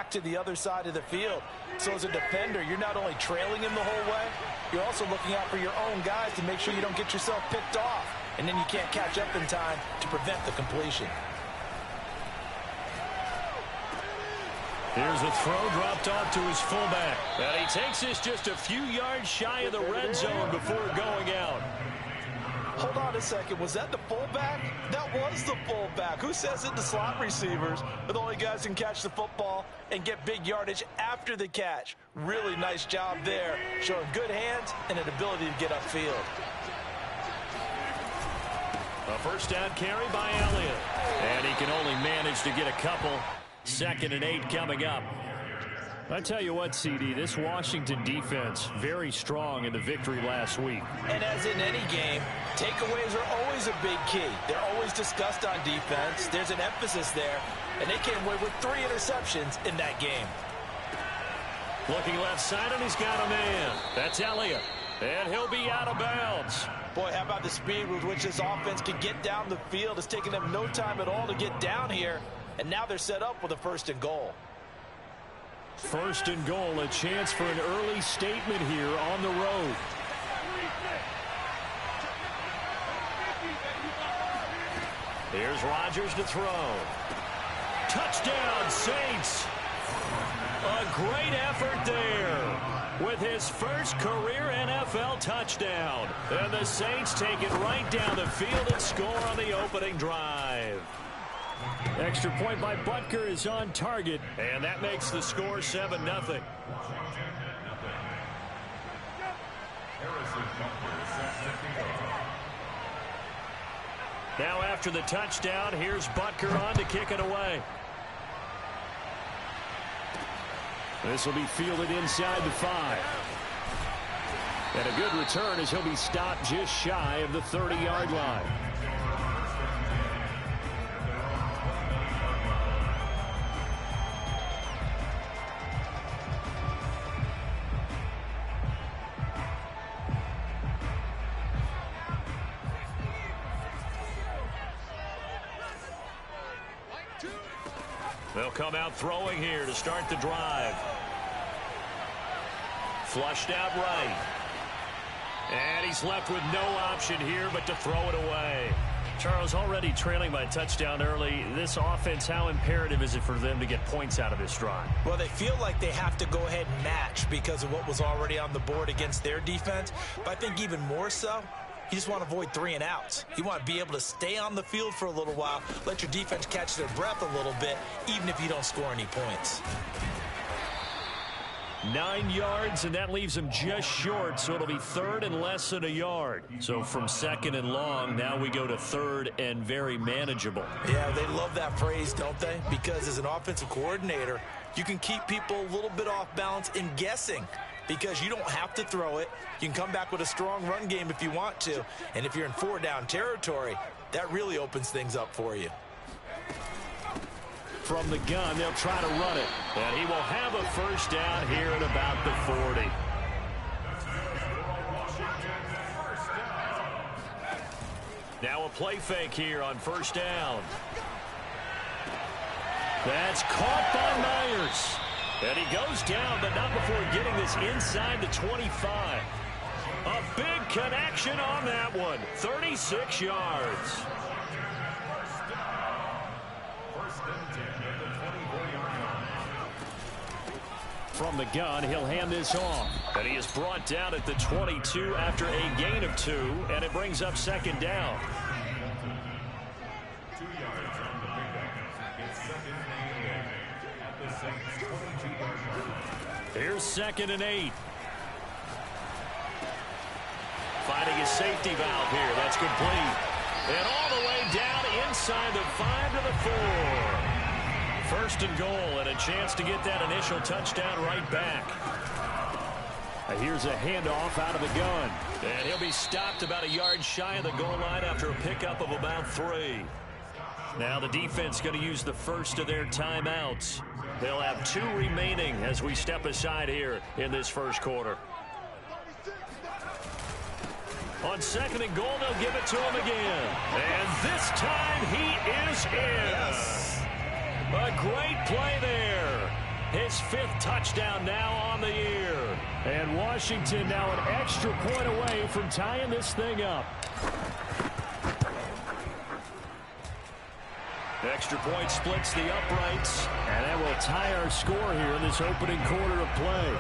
back to the other side of the field. So as a defender, you're not only trailing him the whole way, you're also looking out for your own guys to make sure you don't get yourself picked off. And then you can't catch up in time to prevent the completion. Here's a throw dropped off to his fullback. And he takes this just a few yards shy of the red zone before going out. Hold on a second. Was that the fullback? That was the fullback. Who says it? The slot receivers are the only guys who can catch the football and get big yardage after the catch. Really nice job there, showing good hands and an ability to get upfield. A first down carry by Elliott. And he can only manage to get a couple. 2nd and 8 coming up. I tell you what, CD, this Washington defense, very strong in the victory last week. And as in any game, takeaways are always a big key. They're always discussed on defense. There's an emphasis there, and they came away with 3 interceptions in that game. Looking left side, and he's got a man. That's Elliott, and he'll be out of bounds. Boy, how about the speed with which this offense can get down the field? It's taken them no time at all to get down here, and now they're set up with a 1st and goal. 1st and goal, a chance for an early statement here on the road. Here's Rodgers to throw. Touchdown, Saints. A great effort there with his first career NFL touchdown. And the Saints take it right down the field and score on the opening drive. Extra point by Butker is on target, and that makes the score 7-0. Now after the touchdown, here's Butker on to kick it away. This will be fielded inside the 5. And a good return as he'll be stopped just shy of the 30-yard line. They'll come out throwing here to start the drive. Flushed out right. And he's left with no option here but to throw it away. Charles, already trailing by a touchdown early. This offense, how imperative is it for them to get points out of this drive? Well, they feel like they have to go ahead and match because of what was already on the board against their defense. But I think even more so, you just want to avoid 3 and outs. You want to be able to stay on the field for a little while, let your defense catch their breath a little bit, even if you don't score any points. 9 yards, and that leaves him just short, so it'll be 3rd and less than a yard. So from 2nd and long, now we go to 3rd and very manageable. Yeah, they love that phrase, don't they? Because as an offensive coordinator, you can keep people a little bit off balance in guessing. Because you don't have to throw it. You can come back with a strong run game if you want to. And if you're in 4-down territory, that really opens things up for you. From the gun, they'll try to run it. And he will have a first down here at about the 40. Now a play fake here on 1st down. That's caught by Myers. And he goes down, but not before getting this inside the 25. A big connection on that one. 36 yards. From the gun, he'll hand this off. And he is brought down at the 22 after a gain of 2, and it brings up 2nd down. Here's 2nd and 8. Finding his safety valve here. That's complete. And all the way down inside the 5 to the 4. 1st and goal, and a chance to get that initial touchdown right back. Here's a handoff out of the gun. And he'll be stopped about a yard shy of the goal line after a pickup of about 3. Now the defense going to use the first of their timeouts. They'll have 2 remaining as we step aside here in this first quarter. On 2nd and goal, they'll give it to him again. And this time he is in. Yes. A great play there. His 5th touchdown now on the year. And Washington now an extra point away from tying this thing up. Extra point splits the uprights. And that will tie our score here in this opening quarter of play.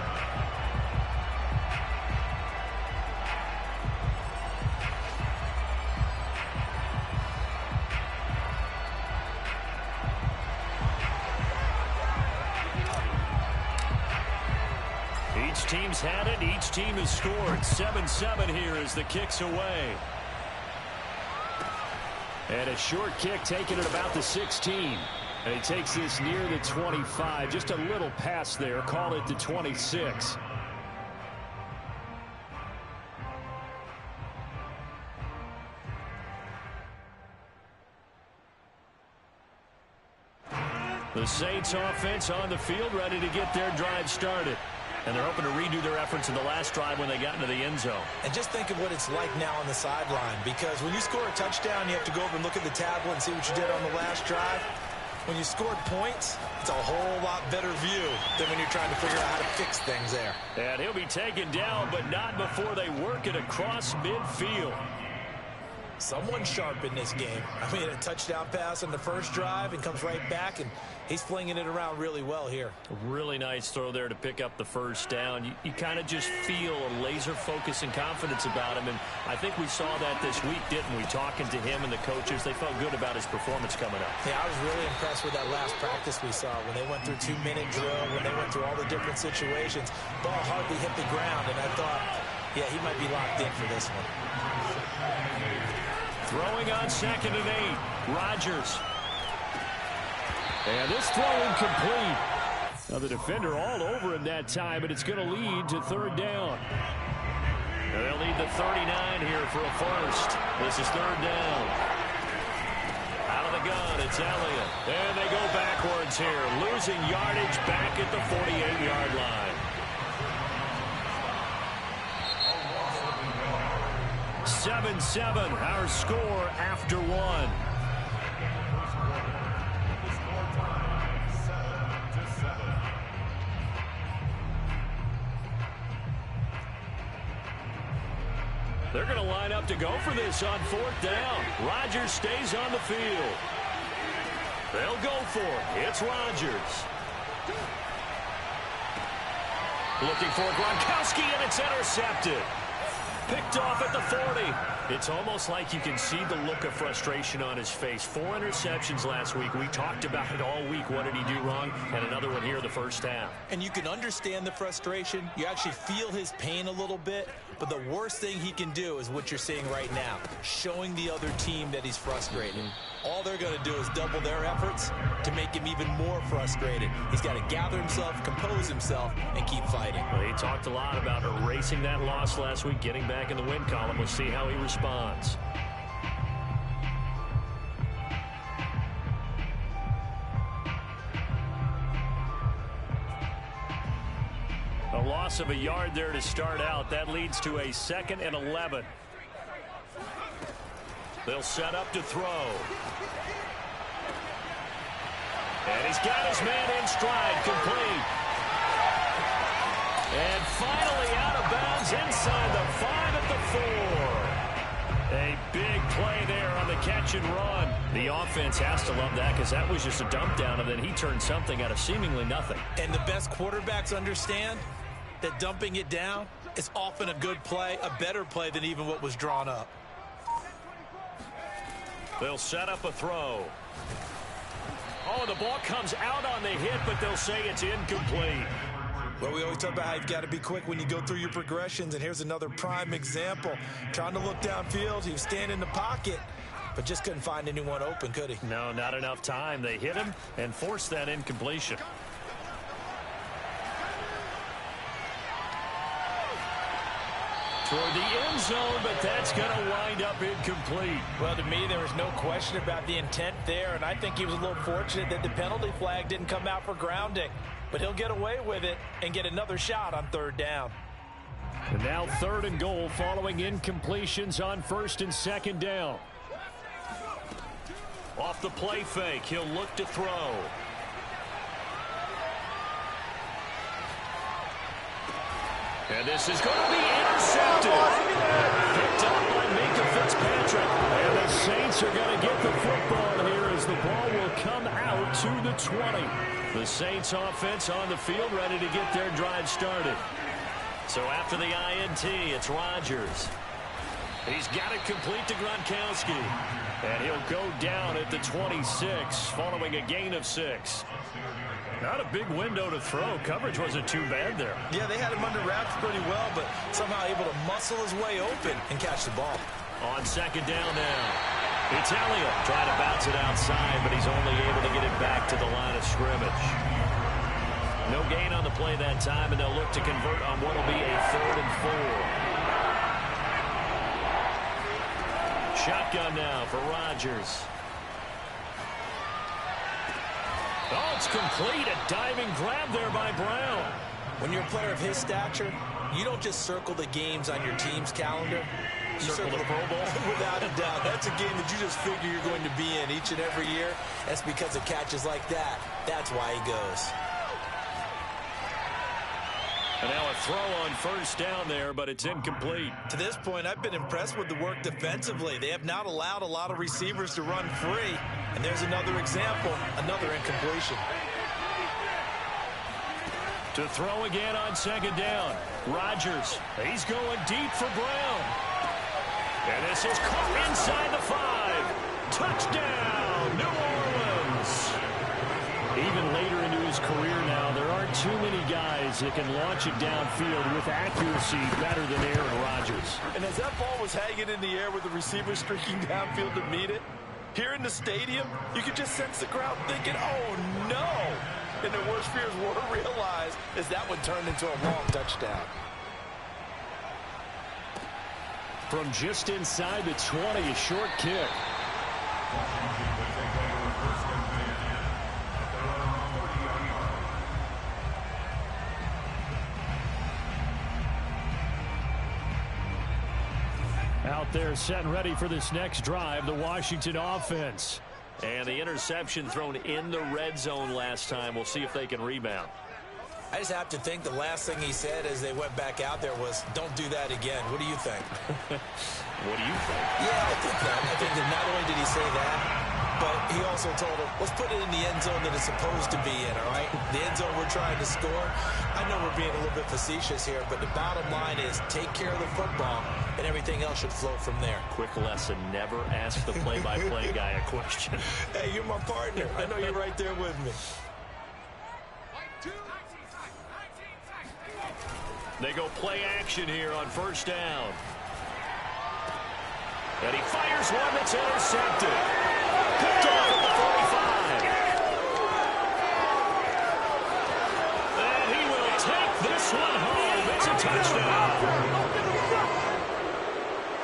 Each team's had it. Each team has scored. 7-7 here as the kick's away. And a short kick taken at about the 16. And he takes this near the 25. Just a little pass there. Call it the 26. The Saints offense on the field, ready to get their drive started. And they're hoping to redo their efforts in the last drive when they got into the end zone. And just think of what it's like now on the sideline, because when you score a touchdown, you have to go over and look at the tablet and see what you did on the last drive. When you scored points, it's a whole lot better view than when you're trying to figure out how to fix things there. And he'll be taken down, but not before they work it across midfield. Someone sharp in this game. I mean, a touchdown pass on the first drive and comes right back, and he's flinging it around really well here. A really nice throw there to pick up the first down. You kind of just feel a laser focus and confidence about him, and I think we saw that this week, didn't we? Talking to him and the coaches, they felt good about his performance coming up. Yeah, I was really impressed with that last practice we saw when they went through 2-minute drill, when they went through all the different situations. Ball hardly hit the ground, and I thought, yeah, he might be locked in for this one. Throwing on 2nd and 8. Rodgers. And this throw incomplete. Now the defender all over him that time, but it's going to lead to 3rd down. And they'll need the 39 here for a first. This is 3rd down. Out of the gun, it's Elliott. And they go backwards here, losing yardage back at the 48-yard line. 7-7, our score after 1. They're going to line up to go for this on 4th down. Rodgers stays on the field. They'll go for it. It's Rodgers. Looking for Gronkowski, and it's intercepted. Picked off at the 40. It's almost like you can see the look of frustration on his face. 4 interceptions last week. We talked about it all week. What did he do wrong? And another one here the first half. And you can understand the frustration. You actually feel his pain a little bit. But the worst thing he can do is what you're seeing right now, showing the other team that he's frustrated. All they're going to do is double their efforts to make him even more frustrated. He's got to gather himself, compose himself, and keep fighting. Well, he talked a lot about erasing that loss last week, getting back in the win column. We'll see how he responds. A loss of a yard there to start out. That leads to a 2nd and 11. They'll set up to throw. And he's got his man in stride, complete. And finally out of bounds inside the 5 at the 4. A big play there on the catch and run. The offense has to love that because that was just a dump down, and then he turned something out of seemingly nothing. And the best quarterbacks understand that dumping it down is often a good play, a better play than even what was drawn up. They'll set up a throw. Oh, the ball comes out on the hit, but they'll say it's incomplete. Well, we always talk about how you've got to be quick when you go through your progressions, and here's another prime example. Trying to look downfield, he was standing in the pocket, but just couldn't find anyone open, could he? No, not enough time. They hit him and forced that incompletion. Toward the end zone, but that's going to wind up incomplete. Well, to me, there was no question about the intent there, and I think he was a little fortunate that the penalty flag didn't come out for grounding. But he'll get away with it and get another shot on 3rd down. And now 3rd and goal following incompletions on 1st and 2nd down. Off the play fake, he'll look to throw. And this is going to be intercepted. Picked up by Minkah Fitzpatrick. And the Saints are going to get the football here as the ball will come out to the 20. The Saints offense on the field ready to get their drive started. So after the INT, it's Rodgers. He's got it complete to Gronkowski. And he'll go down at the 26 following a gain of 6. Not a big window to throw. Coverage wasn't too bad there. Yeah, they had him under wraps pretty well, but somehow able to muscle his way open and catch the ball. On second down now, it's Elliott trying to bounce it outside, but he's only able to get it back to the line of scrimmage. No gain on the play that time, and they'll look to convert on what will be a 3rd and 4. Shotgun now for Rodgers. Oh, it's complete. A diving grab there by Brown. When you're a player of his stature, you don't just circle the games on your team's calendar. You Circle the Pro Bowl? Without a doubt. That's a game that you just figure you're going to be in each and every year. That's because of catches like that. That's why he goes. And now a throw on first down there, but it's incomplete. To this point, I've been impressed with the work defensively. They have not allowed a lot of receivers to run free. And there's another example, another incompletion. To throw again on second down. Rodgers, he's going deep for Brown. And this is caught inside the 5. Touchdown, New Orleans. Even later into his career now, there aren't too many guys that can launch it downfield with accuracy better than Aaron Rodgers. And as that ball was hanging in the air with the receiver streaking downfield to meet it, here in the stadium, you could just sense the crowd thinking, oh, no. And their worst fears were realized as that one turned into a long touchdown. From just inside the 20, a short kick. Out there set and ready for this next drive, the Washington offense. And the interception thrown in the red zone last time. We'll see if they can rebound. I just have to think the last thing he said as they went back out there was, don't do that again. What do you think? What do you think? Yeah, I think that. I think that not only did he say that, but he also told him, let's put it in the end zone that it's supposed to be in, all right? The end zone we're trying to score. I know we're being a little bit facetious here, but the bottom line is take care of the football, and everything else should flow from there. Quick lesson, never ask the play-by-play guy a question. Hey, you're my partner. I know you're right there with me. They go play action here on first down. And he fires one that's intercepted. Picked off at the 45. And he will take this one home. It's a touchdown.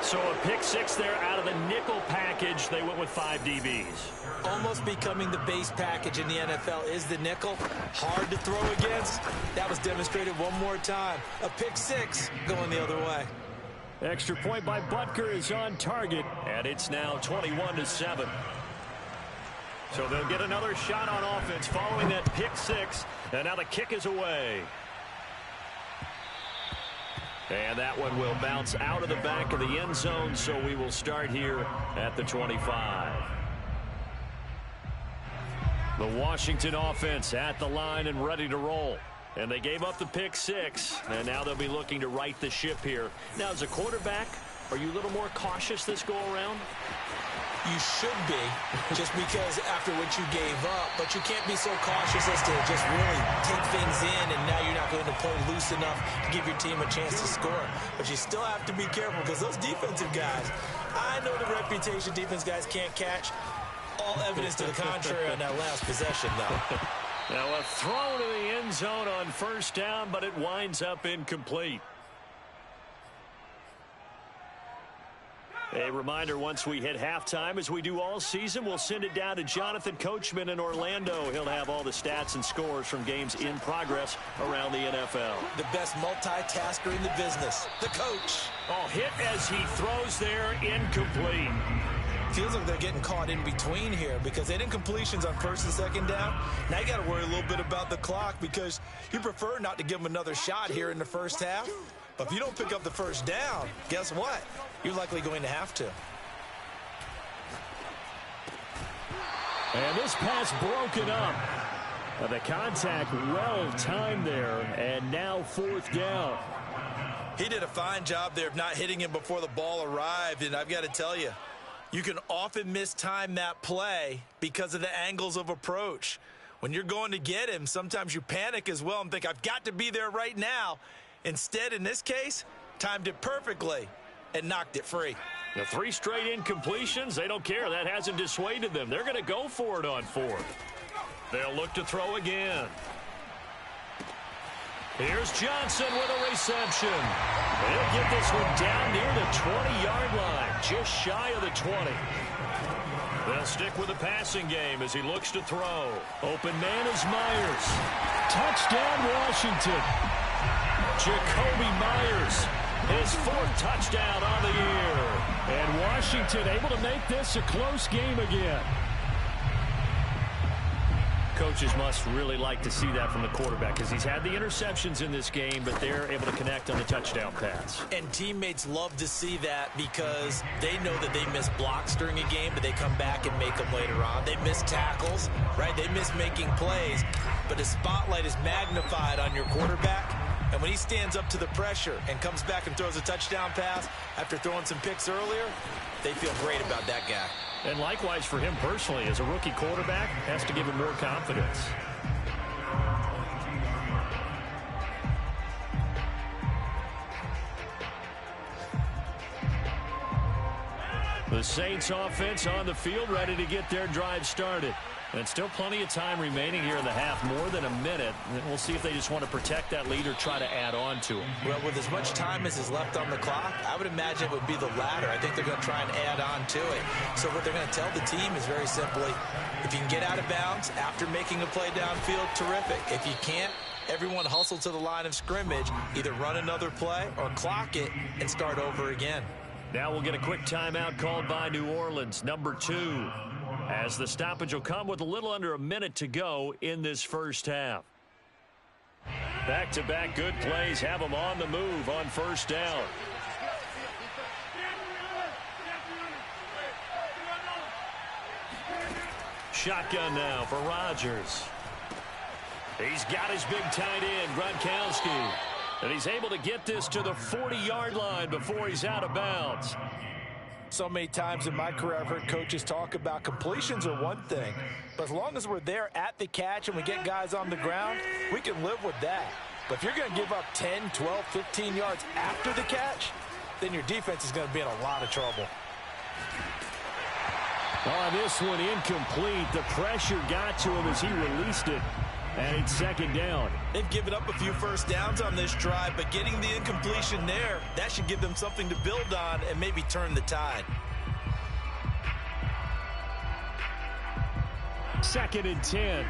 So a pick 6 there out of the nickel package. They went with 5 DBs. Almost becoming the base package in the NFL is the nickel. Hard to throw against. That was demonstrated one more time. A pick 6 going the other way. Extra point by Butker is on target, and it's now 21-7. So they'll get another shot on offense following that pick 6, and now the kick is away. And that one will bounce out of the back of the end zone, so we will start here at the 25. The Washington offense at the line and ready to roll. And they gave up the pick 6, and now they'll be looking to right the ship here. Now, as a quarterback, are you a little more cautious this go-around? You should be, just because after what you gave up, but you can't be so cautious as to just really take things in, and now you're not going to play loose enough to give your team a chance to score. But you still have to be careful, because those defensive guys, I know the reputation defense guys can't catch. All evidence to the contrary on that last possession, though. Now a throw to the end zone on first down, but it winds up incomplete. A reminder, once we hit halftime, as we do all season, we'll send it down to Jonathan Coachman in Orlando. He'll have all the stats and scores from games in progress around the NFL. The best multitasker in the business, the coach. Oh, hit as he throws there, incomplete. Feels like they're getting caught in between here because they didn't completions on first and second down. Now you got to worry a little bit about the clock because you prefer not to give them another shot here in the first half. But if you don't pick up the first down, guess what? You're likely going to have to. And this pass broken up. The contact well timed there, and now fourth down. He did a fine job there of not hitting him before the ball arrived, and I've got to tell you, you can often mistime that play because of the angles of approach. When you're going to get him, sometimes you panic as well and think, I've got to be there right now. Instead, in this case, timed it perfectly and knocked it free. The 3 straight incompletions, they don't care. That hasn't dissuaded them. They're going to go for it on fourth. They'll look to throw again. Here's Johnson with a reception. He'll get this one down near the 20-yard line, just shy of the 20. They'll stick with the passing game as he looks to throw. Open man is Myers. Touchdown, Washington. Jacoby Myers, his 4th touchdown on the year. And Washington able to make this a close game again. Coaches must really like to see that from the quarterback because he's had the interceptions in this game, but they're able to connect on the touchdown pass. And teammates love to see that because they know that they miss blocks during a game, but they come back and make them later on. They miss tackles, right? They miss making plays, but the spotlight is magnified on your quarterback. And when he stands up to the pressure and comes back and throws a touchdown pass after throwing some picks earlier, they feel great about that guy. And likewise for him personally, as a rookie quarterback, has to give him more confidence. The Saints offense on the field, ready to get their drive started. And still plenty of time remaining here in the half, more than a minute. And we'll see if they just want to protect that lead or try to add on to it. Well, with as much time as is left on the clock, I would imagine it would be the latter. I think they're going to try and add on to it. So what they're going to tell the team is very simply, if you can get out of bounds after making a play downfield, terrific. If you can't, everyone hustle to the line of scrimmage, either run another play or clock it and start over again. Now we'll get a quick timeout called by New Orleans, number 2. As the stoppage will come with a little under a minute to go in this first half. Back-to-back good plays have them on the move on first down. Shotgun now for Rodgers. He's got his big tight end, Gronkowski. And he's able to get this to the 40-yard line before he's out of bounds. So many times in my career, I've heard coaches talk about completions are one thing, but as long as we're there at the catch and we get guys on the ground, we can live with that. But if you're going to give up 10, 12, 15 yards after the catch, then your defense is going to be in a lot of trouble. On this one, incomplete. The pressure got to him as he released it. And it's second down. They've given up a few first downs on this drive, but getting the incompletion there, that should give them something to build on and maybe turn the tide. 2nd and 10.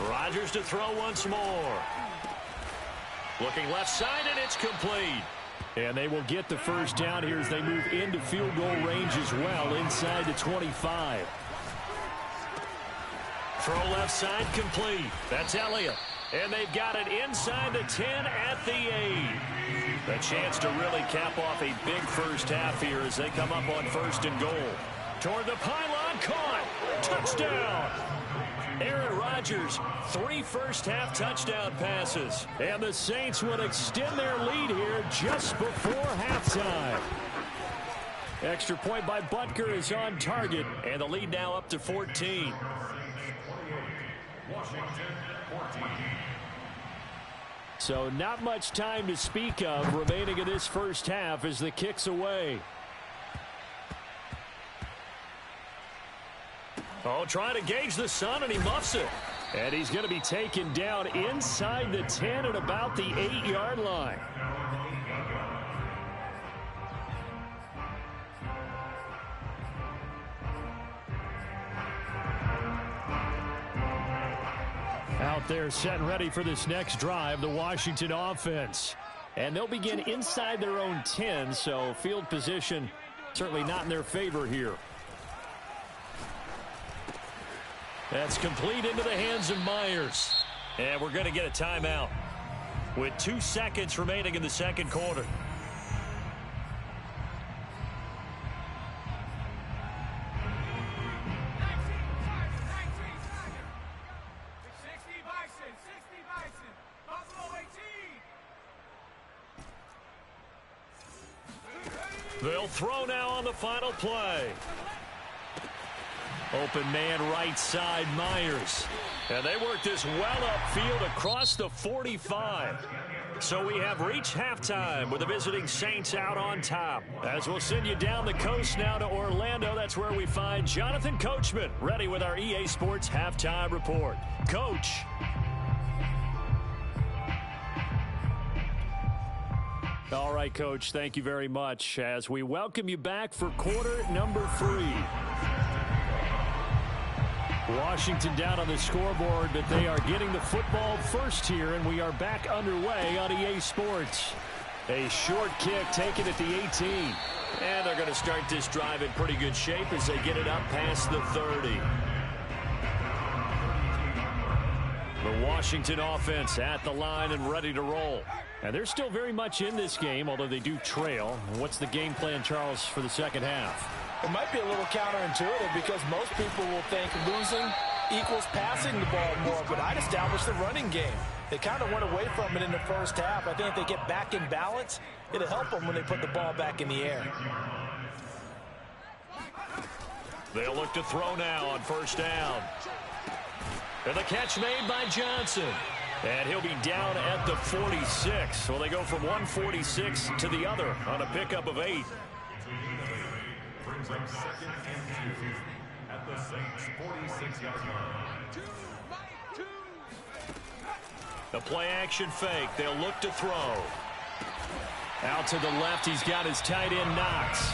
Rodgers to throw once more. Looking left side, and it's complete. And they will get the first down here as they move into field goal range as well, inside the 25. Throw left side complete. That's Elliott. And they've got it inside the 10 at the 8. A chance to really cap off a big first half here as they come up on 1st and goal. Toward the pylon, caught. Touchdown. Aaron Rodgers, 3 first-half touchdown passes. And the Saints will extend their lead here just before halftime. Extra point by Butker is on target, and the lead now up to 14. So not much time to speak of remaining in this first half as the kick's away. Oh, trying to gauge the sun, and he muffs it. And he's going to be taken down inside the 10 at about the 8-yard line. Out there set and ready for this next drive, the Washington offense. And they'll begin inside their own 10, so field position certainly not in their favor here. That's complete into the hands of Myers. And we're going to get a timeout with 2 seconds remaining in the second quarter. They'll throw now on the final play. Open man right side, Myers. And they work this well upfield across the 45. So we have reached halftime with the visiting Saints out on top. As we'll send you down the coast now to Orlando, that's where we find Jonathan Coachman ready with our EA Sports Halftime Report. Coach. All right, Coach, thank you very much as we welcome you back for quarter number 3. Washington down on the scoreboard, but they are getting the football first here, and we are back underway on EA Sports. A short kick taken at the 18. And they're going to start this drive in pretty good shape as they get it up past the 30. The Washington offense at the line and ready to roll. And they're still very much in this game, although they do trail. What's the game plan, Charles, for the second half? It might be a little counterintuitive because most people will think losing equals passing the ball more, but I'd establish the running game. They kind of went away from it in the first half. I think if they get back in balance, it'll help them when they put the ball back in the air. They'll look to throw now on first down. And the catch made by Johnson. And he'll be down at the 46. Well, they go from 146 to the other on a pickup of 8. Brings up second and 2 at the Saints 46-yard line. The play action fake. They'll look to throw. Out to the left. He's got his tight end Knox.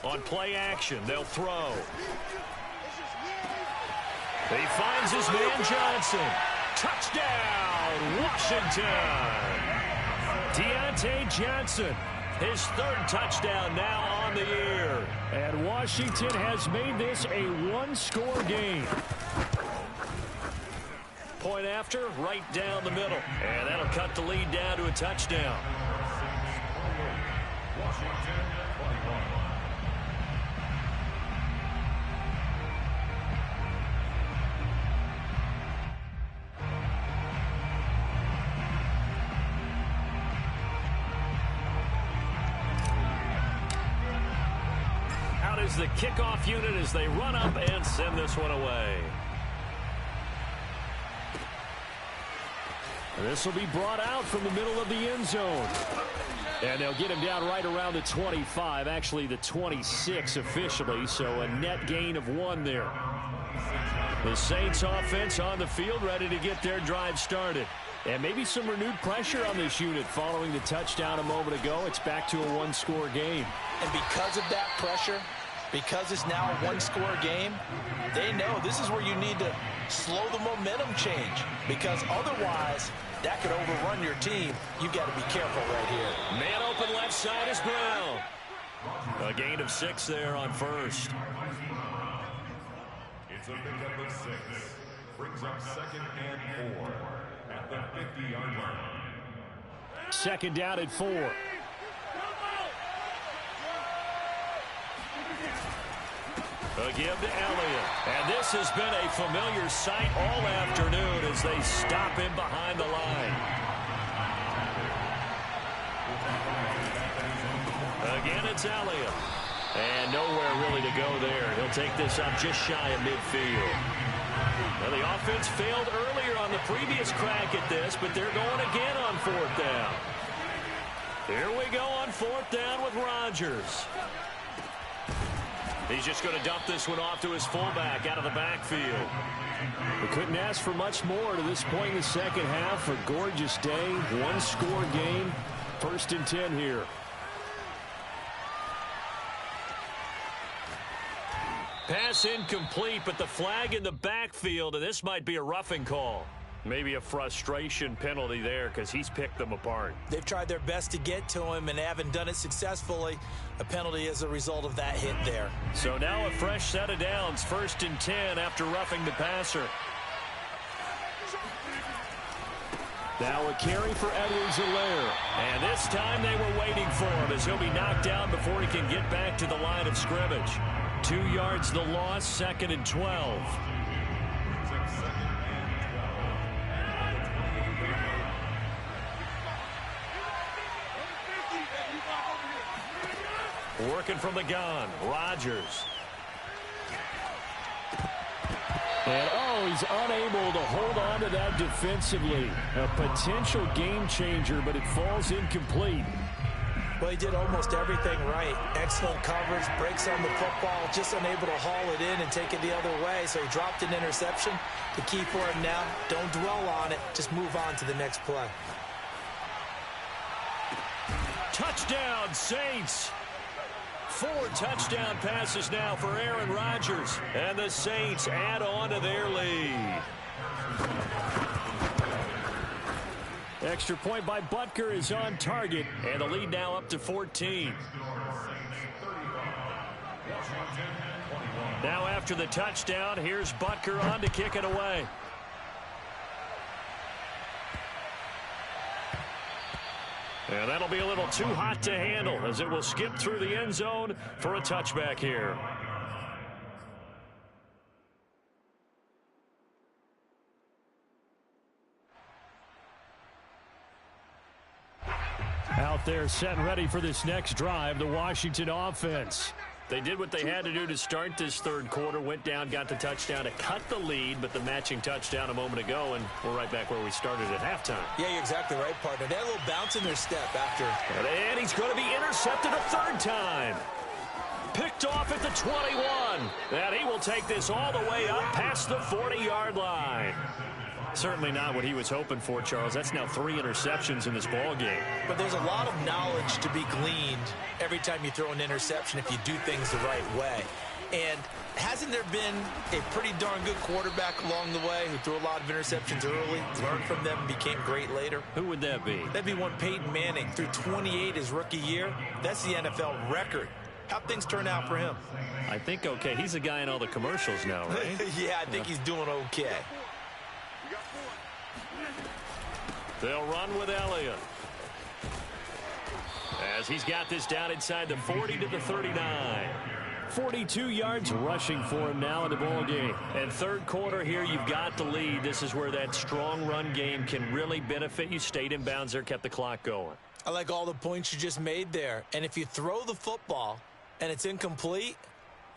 On play action, they'll throw. He finds his man Johnson. Touchdown, Washington. Deontay Johnson, his 3rd touchdown now on the year. And Washington has made this a 1-score game. Point after, right down the middle. And that'll cut the lead down to a touchdown. Washington 21. The kickoff unit as they run up and send this one away. This will be brought out from the middle of the end zone. And they'll get him down right around the 25, actually the 26 officially, so a net gain of 1 there. The Saints offense on the field ready to get their drive started. And maybe some renewed pressure on this unit following the touchdown a moment ago. It's back to a 1-score game. And because of that pressure, because it's now a 1-score game, they know this is where you need to slow the momentum change, because otherwise that could overrun your team. You've got to be careful right here. Man open left side is Brown. A gain of 6 there on first. It's a pickup of 6. Brings up second and 4 at the 50-yard line. Second down at 4. A give to Elliott. And this has been a familiar sight all afternoon as they stop him behind the line. Again, it's Elliott. And nowhere really to go there. He'll take this up just shy of midfield. Now, the offense failed earlier on the previous crack at this, but they're going again on 4th down. Here we go on 4th down with Rodgers. He's just going to dump this one off to his fullback out of the backfield. We couldn't ask for much more to this point in the second half. A gorgeous day, one-score game. 1st and 10 here. Pass incomplete, but the flag in the backfield, and this might be a roughing call. Maybe a frustration penalty there because he's picked them apart. They've tried their best to get to him and they haven't done it successfully. A penalty as a result of that hit there. So now a fresh set of downs. 1st and 10 after roughing the passer. Now a carry for Edwards-Helaire. And this time they were waiting for him as he'll be knocked down before he can get back to the line of scrimmage. 2 yards the loss, 2nd and 12. Working from the gun, Rodgers. And, he's unable to hold on to that defensively. A potential game changer, but it falls incomplete. Well, he did almost everything right. Excellent coverage, breaks on the football, just unable to haul it in and take it the other way. So he dropped an interception. The key for him now, don't dwell on it. Just move on to the next play. Touchdown, Saints. 4 touchdown passes now for Aaron Rodgers. And the Saints add on to their lead. Extra point by Butker is on target. And the lead now up to 14. Now after the touchdown, here's Butker on to kick it away. And that'll be a little too hot to handle as it will skip through the end zone for a touchback here. Out there set and ready for this next drive, the Washington offense. They did what they had to do to start this third quarter, went down, got the touchdown to cut the lead, but the matching touchdown a moment ago, and we're right back where we started at halftime. Yeah, you're exactly right, partner. They had a little bounce in their step after. And he's going to be intercepted a third time. Picked off at the 21. And he will take this all the way up past the 40-yard line. Certainly not what he was hoping for, Charles. That's now 3 interceptions in this ball game. But there's a lot of knowledge to be gleaned every time you throw an interception if you do things the right way. And hasn't there been a pretty darn good quarterback along the way who threw a lot of interceptions early, learned from them, and became great later? Who would that be? That'd be one Peyton Manning. Threw 28 his rookie year. That's the NFL record. How'd things turn out for him? I think okay. He's a guy in all the commercials now, right? Yeah, I think he's doing okay. They'll run with Elliott. As he's got this down inside the 40 to the 39. 42 yards rushing for him now in the ball game. And third quarter here, you've got the lead. This is where that strong run game can really benefit you. Stayed in bounds there, kept the clock going. I like all the points you just made there. And if you throw the football and it's incomplete,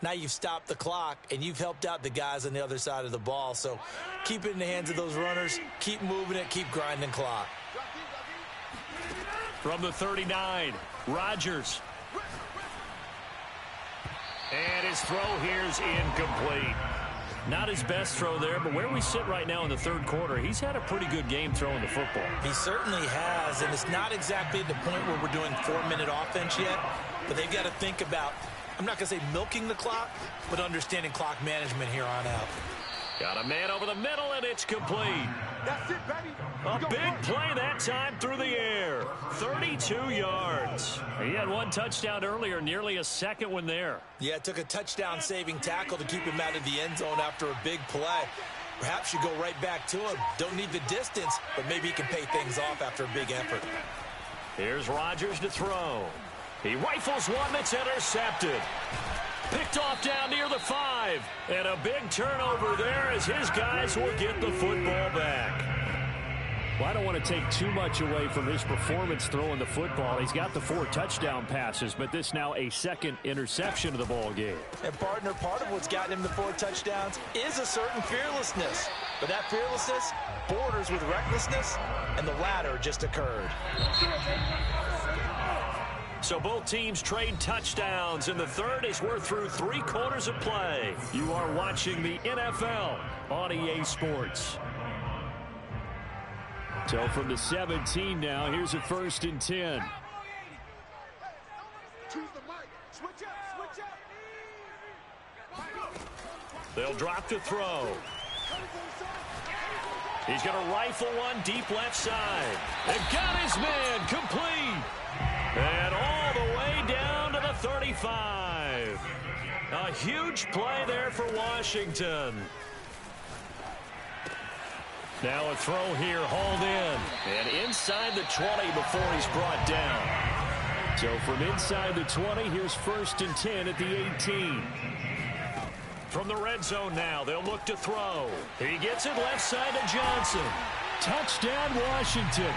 now you've stopped the clock and you've helped out the guys on the other side of the ball. So keep it in the hands of those runners. Keep moving it. Keep grinding clock. From the 39, Rodgers. And his throw here's incomplete. Not his best throw there, but where we sit right now in the third quarter, he's had a pretty good game throwing the football. He certainly has, and it's not exactly at the point where we're doing 4-minute offense yet, but they've got to think about, I'm not going to say milking the clock, but understanding clock management here on out. Got a man over the middle, and it's complete. That's it, baby. A big play that time through the air. 32 yards. He had one touchdown earlier, nearly a second one there. Yeah, it took a touchdown-saving tackle to keep him out of the end zone after a big play. Perhaps you go right back to him. Don't need the distance, but maybe he can pay things off after a big effort. Here's Rodgers to throw. He rifles one that's intercepted. Picked off down near the 5. And a big turnover there as his guys will get the football back. Well, I don't want to take too much away from his performance throwing the football. He's got the 4 touchdown passes, but this now a second interception of the ball game. And partner, part of what's gotten him the 4 touchdowns is a certain fearlessness. But that fearlessness borders with recklessness, and the latter just occurred. So both teams trade touchdowns in the third as we're through 3 quarters of play. You are watching the NFL on EA Sports. So from the 17 now, here's a 1st and 10. They'll drop to throw. He's going to rifle one deep left side. And got his man complete. And all the way down to the 35. A huge play there for Washington. Now a throw here, hauled in. And inside the 20 before he's brought down. So from inside the 20, here's 1st and 10 at the 18. From the red zone now, they'll look to throw. He gets it left side to Johnson. Touchdown, Washington.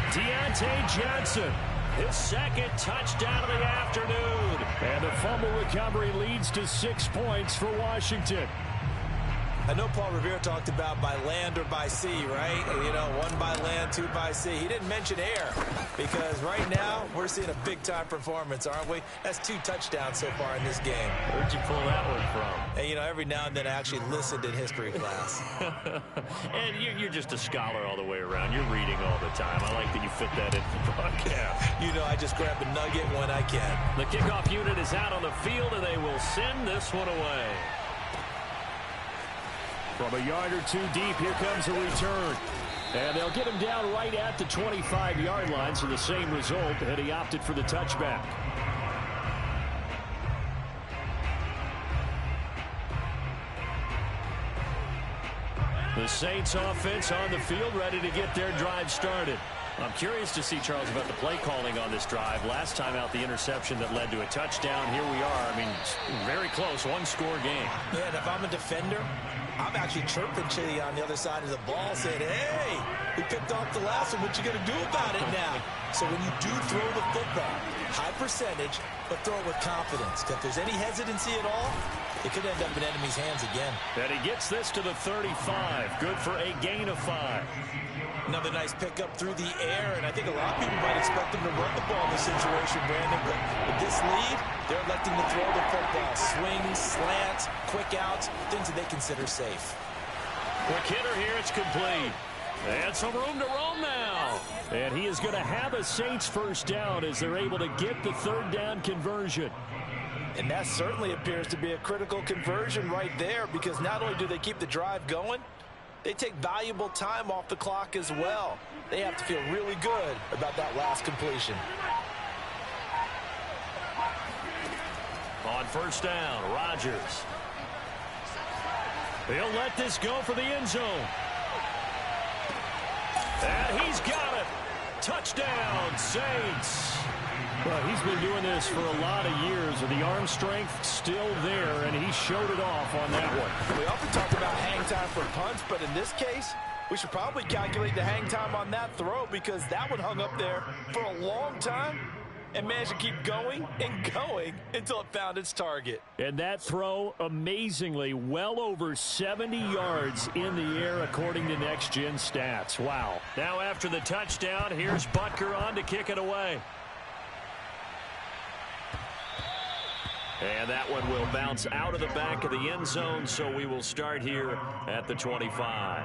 Deontay Johnson, his 2nd touchdown of the afternoon. And the fumble recovery leads to 6 points for Washington. I know Paul Revere talked about by land or by sea, right? You know, 1 by land, 2 by sea. He didn't mention air because right now we're seeing a big-time performance, aren't we? That's 2 touchdowns so far in this game. Where'd you pull that one from? And, you know, every now and then I actually listened in history class. And you're just a scholar all the way around. You're reading all the time. I like that you fit that in the broadcast. You know, I just grab a nugget when I can. The kickoff unit is out on the field, and they will send this one away. From a yard or 2 deep, here comes a return. And they'll get him down right at the 25-yard line, so the same result, and he opted for the touchback. The Saints offense on the field, ready to get their drive started. I'm curious to see, Charles, about the play calling on this drive. Last time out, the interception that led to a touchdown. Here we are. I mean, very close, 1-score game. Yeah, and if I'm a defender, I'm actually chirping Chili on the other side of the ball saying, hey, we picked off the last one. What you going to do about it now? So when you do throw the football, high percentage, but throw it with confidence. If there's any hesitancy at all, it could end up in enemy's hands again. And he gets this to the 35. Good for a gain of 5. Another nice pickup through the air, and I think a lot of people might expect them to run the ball in this situation, Brandon, but with this lead, they're electing to throw the football. Swings, slants, quick outs, things that they consider safe. Quick hitter here, it's complete. And some room to roam now. And he is going to have a Saints 1st down as they're able to get the 3rd down conversion. And that certainly appears to be a critical conversion right there, because not only do they keep the drive going, they take valuable time off the clock as well. They have to feel really good about that last completion. On 1st down, Rodgers. He'll let this go for the end zone. And he's got it. Touchdown, Saints. Well, he's been doing this for a lot of years, and the arm strength still there, and he showed it off on that one. We often talk about hang time for punts, but in this case, we should probably calculate the hang time on that throw, because that one hung up there for a long time and managed to keep going and going until it found its target. And that throw, amazingly, well over 70 yards in the air, according to Next Gen Stats. Wow. Now after the touchdown, here's Butker on to kick it away. And that one will bounce out of the back of the end zone, so we will start here at the 25.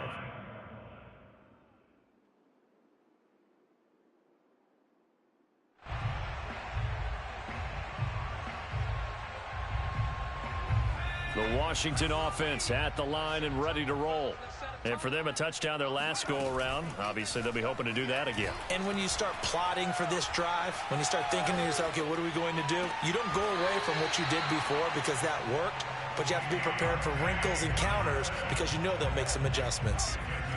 The Washington offense at the line and ready to roll. And for them, a touchdown their last go-around. Obviously, they'll be hoping to do that again. And when you start plotting for this drive, when you start thinking to yourself, okay, what are we going to do? You don't go away from what you did before because that worked, but you have to be prepared for wrinkles and counters because you know they'll make some adjustments.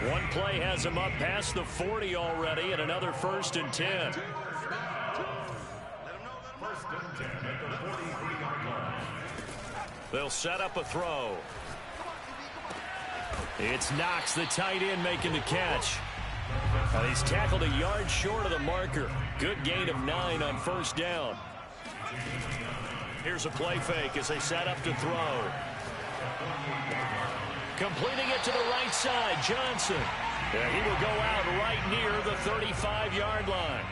One play has them up past the 40 already, and another 1st and 10. They'll set up a throw. It's Knox, the tight end, making the catch. He's tackled a yard short of the marker. Good gain of 9 on 1st down. Here's a play fake as they set up to throw. Completing it to the right side, Johnson. And he will go out right near the 35-yard line.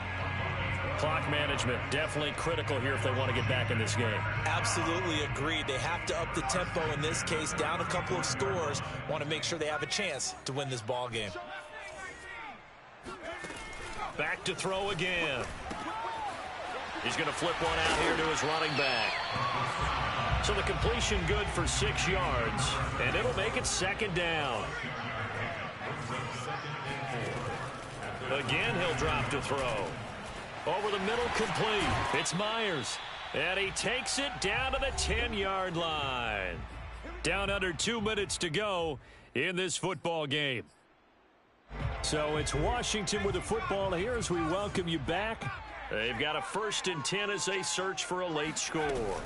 Clock management, definitely critical here if they want to get back in this game. Absolutely agreed. They have to up the tempo in this case, down a couple of scores. Want to make sure they have a chance to win this ball game. Back to throw again. He's going to flip one out here to his running back. So the completion good for 6 yards, and it'll make it second down. Again, he'll drop to throw. Over the middle, complete. It's Myers. And he takes it down to the 10-yard line. Down under 2 minutes to go in this football game. So it's Washington with the football here as we welcome you back. They've got a 1st and 10 as they search for a late score.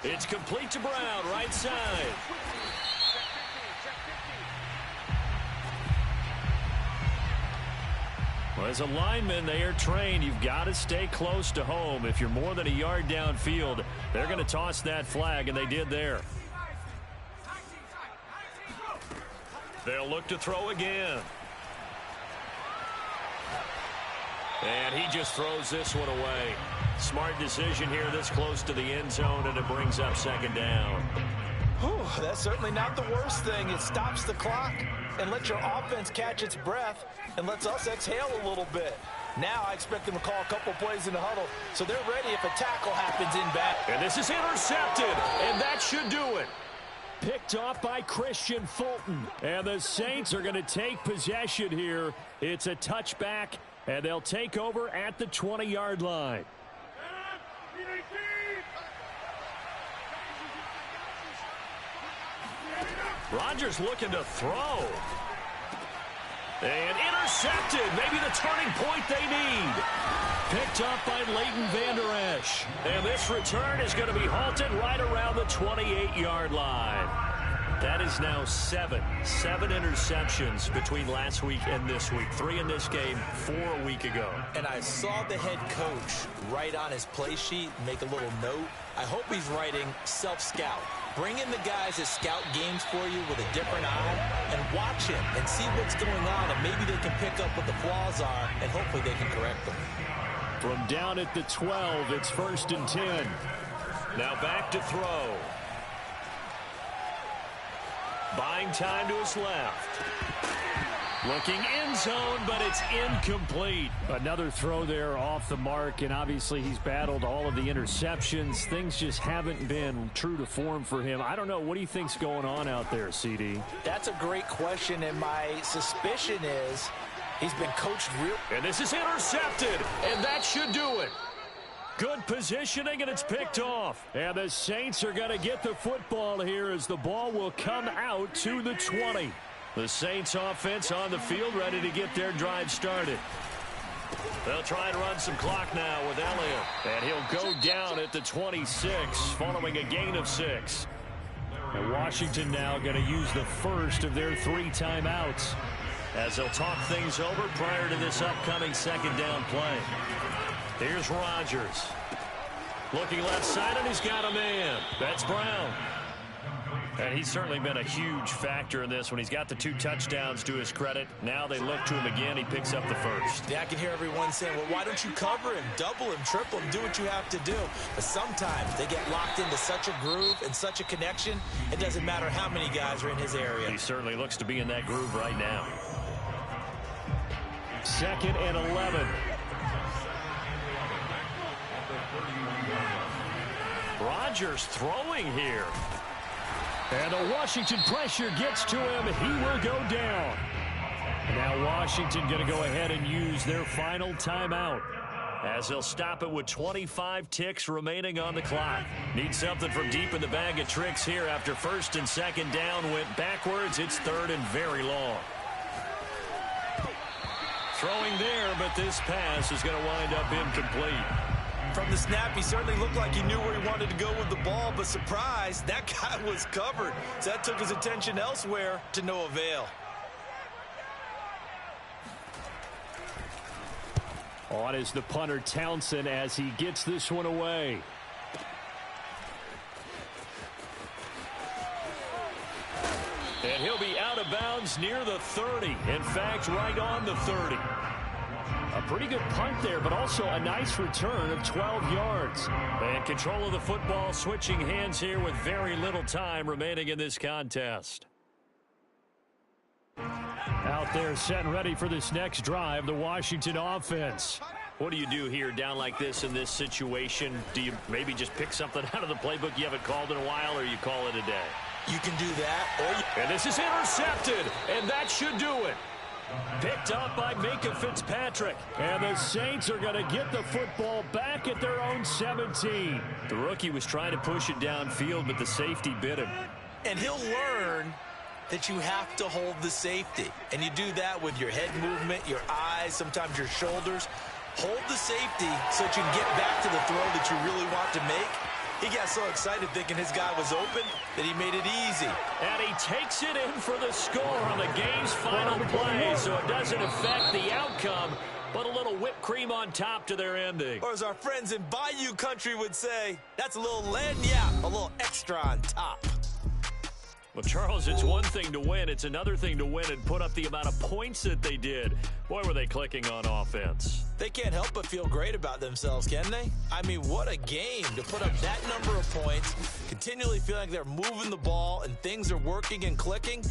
It's complete to Brown, right side. Well, as a lineman, they are trained. You've got to stay close to home. If you're more than a yard downfield, they're going to toss that flag, and they did there. They'll look to throw again. And he just throws this one away. Smart decision here this close to the end zone, and it brings up second down. Whew, that's certainly not the worst thing. It stops the clock and lets your offense catch its breath and lets us exhale a little bit. Now I expect them to call a couple plays in the huddle, so they're ready if a tackle happens in back. And this is intercepted, and that should do it. Picked off by Christian Fulton. And the Saints are going to take possession here. It's a touchback, and they'll take over at the 20-yard line. Rodgers looking to throw. And intercepted. Maybe the turning point they need. Picked up by Leighton Vander Esch. And this return is going to be halted right around the 28-yard line. That is now seven interceptions between last week and this week. 3 in this game, 4 a week ago. And I saw the head coach write on his play sheet, make a little note. I hope he's writing self-scout. Bring in the guys that scout games for you with a different eye and watch him and see what's going on, and maybe they can pick up what the flaws are, and hopefully they can correct them. From down at the 12, it's 1st and 10. Now back to throw. Buying time to his left. Looking end zone, but it's incomplete. Another throw there off the mark, and obviously he's battled all of the interceptions. Things just haven't been true to form for him. I don't know. What do you think's going on out there, CD? That's a great question, and my suspicion is he's been coached real. And this is intercepted, and that should do it. Good positioning, and it's picked off. And the Saints are going to get the football here as the ball will come out to the 20. The Saints offense on the field, ready to get their drive started. They'll try and run some clock now with Elliott. And he'll go down at the 26 following a gain of 6. And Washington now going to use the first of their 3 timeouts as they'll talk things over prior to this upcoming second down play. Here's Rodgers. Looking left side, and he's got a man. That's Brown. And he's certainly been a huge factor in this when he's got the 2 touchdowns to his credit. Now they look to him again. He picks up the first. Yeah, I can hear everyone saying, well, why don't you cover him, double him, triple him, do what you have to do. But sometimes they get locked into such a groove and such a connection, it doesn't matter how many guys are in his area. He certainly looks to be in that groove right now. 2nd and 11. Rodgers throwing here. And the Washington pressure gets to him. He will go down. Now Washington going to go ahead and use their final timeout, as they'll stop it with 25 ticks remaining on the clock. Need something from deep in the bag of tricks here after 1st and 2nd down went backwards. It's 3rd and very long. Throwing there, but this pass is going to wind up incomplete. From the snap, he certainly looked like he knew where he wanted to go with the ball, but surprise, that guy was covered. So that took his attention elsewhere to no avail. On is the punter Townsend as he gets this one away. And he'll be out of bounds near the 30. In fact, right on the 30. A pretty good punt there, but also a nice return of 12 yards. And control of the football switching hands here with very little time remaining in this contest. Out there set and ready for this next drive, the Washington offense. What do you do here down like this in this situation? Do you maybe just pick something out of the playbook you haven't called in a while, or you call it a day? You can do that. And this is intercepted, and that should do it. Picked up by Minkah Fitzpatrick. And the Saints are going to get the football back at their own 17. The rookie was trying to push it downfield, but the safety bit him. And he'll learn that you have to hold the safety. And you do that with your head movement, your eyes, sometimes your shoulders. Hold the safety so that you can get back to the throw that you really want to make. He got so excited thinking his guy was open that he made it easy. And he takes it in for the score on the game's final play, so it doesn't affect the outcome, but a little whipped cream on top to their ending. Or as our friends in Bayou Country would say, that's a little lagniappe, a little extra on top. Well, Charles, it's one thing to win. It's another thing to win and put up the amount of points that they did. Boy, were they clicking on offense. They can't help but feel great about themselves, can they? I mean, what a game to put up that number of points, continually feeling like they're moving the ball and things are working and clicking.